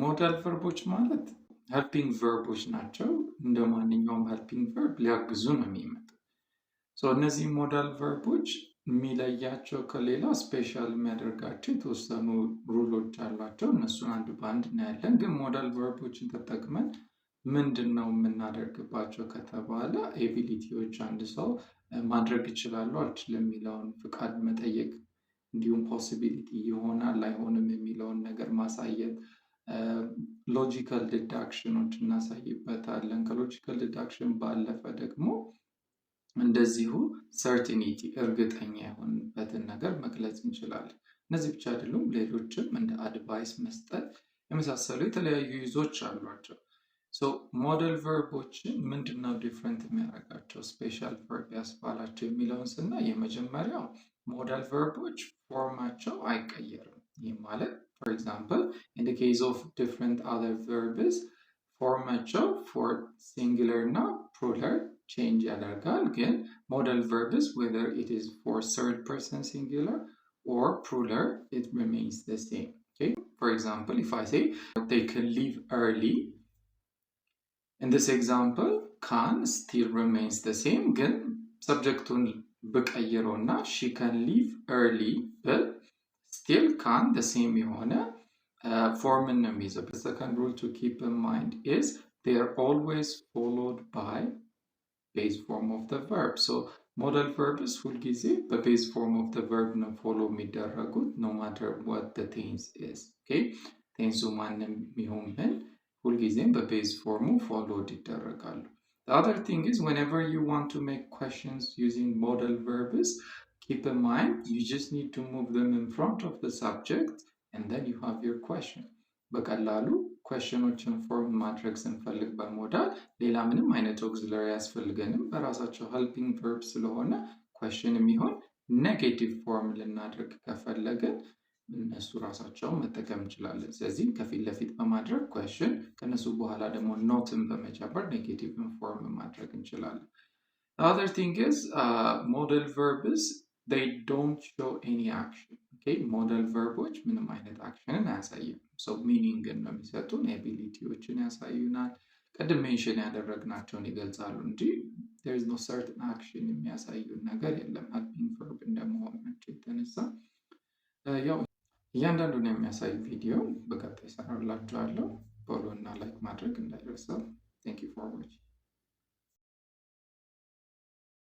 ሞዳል ቨርቦች ማለት ሄልፒንግ ቨርቦች ናቸው። እንደ ማንኛውም ሄልፒንግ ቨርብ ሊያግዙ ነው የሚመጡት። እነዚህ ሞዳል ቨርቦች የሚለያቸው ከሌላ ስፔሻል የሚያደርጋቸው የተወሰኑ ሩሎች አሏቸው። እነሱን አንድ በአንድ እናያለን። ግን ሞዳል ቨርቦችን ተጠቅመን ምንድን ነው የምናደርግባቸው ከተባለ ኤቢሊቲዎች አንድ ሰው ማድረግ ይችላሉ አልችልም የሚለውን ፍቃድ መጠየቅ፣ እንዲሁም ፖሲቢሊቲ ይሆናል አይሆንም የሚለውን ነገር ማሳየት፣ ሎጂካል ዲዳክሽኖች እናሳይበታለን። ከሎጂካል ዲዳክሽን ባለፈ ደግሞ እንደዚሁ ሰርቲኒቲ እርግጠኛ የሆንበትን ነገር መግለጽ እንችላለን። እነዚህ ብቻ አይደሉም፣ ሌሎችም እንደ አድቫይስ መስጠት የመሳሰሉ የተለያዩ ዩዞች አሏቸው። ሞዴል ቨርቦችን ምንድነው ዲፍረንት የሚያደርጋቸው ስፔሻል ቨርብ ያስባላቸው የሚለውን ስናይ የመጀመሪያው ሞዴል ቨርቦች ፎርማቸው አይቀየርም። ይህ ማለት for example in the case of different other verbs ፎርማቸው for singular እና plural change ያደርጋል። ግን modal verbs whether it is for third person singular or plural it remains the same. Okay, for example if I say they can leave early, in this example can still remains the same. ግን subjecቱን ብቀይረውና she can leave early ብል still can the same የሆነ ፎርምን ነው የሚይዘው። The second rule to keep in mind is they are always followed by base form of the verb. So modal verbs ሁልጊዜ በቤዝ ፎርም of the verb ነው ፎሎ የሚደረጉት no matter what the tense is. Okay, ቴንሱ ማንም ይሁን ምን ሁልጊዜም በቤዝ ፎርሙ ፎሎድ ይደረጋሉ። The other thing is whenever you want to make questions using modal verbs, keep in mind you just need to move them in front of the subject and then you have your question. በቀላሉ questionዎችን ፎርም ማድረግ ስንፈልግ በሞዳል ሌላ ምንም አይነት auxiliary ያስፈልገንም። በራሳቸው helping verb ስለሆነ question የሚሆን ኔጌቲቭ ፎርም ልናደርግ ከፈለግን እነሱ ራሳቸውን መጠቀም እንችላለን። ስለዚህ ከፊት ለፊት በማድረግ question ከነሱ በኋላ ደግሞ ኖትን በመጨመር ኔጌቲቭ ፎርም ማድረግ እንችላለን። The other thing is modal verbs they don't show any action. Okay, modal verboች ምንም አይነት አክሽንን አያሳዩም። ሚኒንግ ነው የሚሰጡን፣ ኤቢሊቲዎችን ያሳዩናል፣ ቅድም ሜንሽን ያደረግናቸውን ይገልጻሉ እንጂ there is no certain action የሚያሳዩን ነገር የለም። helping verb እንደመሆናቸው የተነሳ ያው እያንዳንዱን የሚያሳይ ቪዲዮ በቀጣይ እሰራላችኋለሁ። ፎሎ እና ላይክ ማድረግ እንዳይረሳ።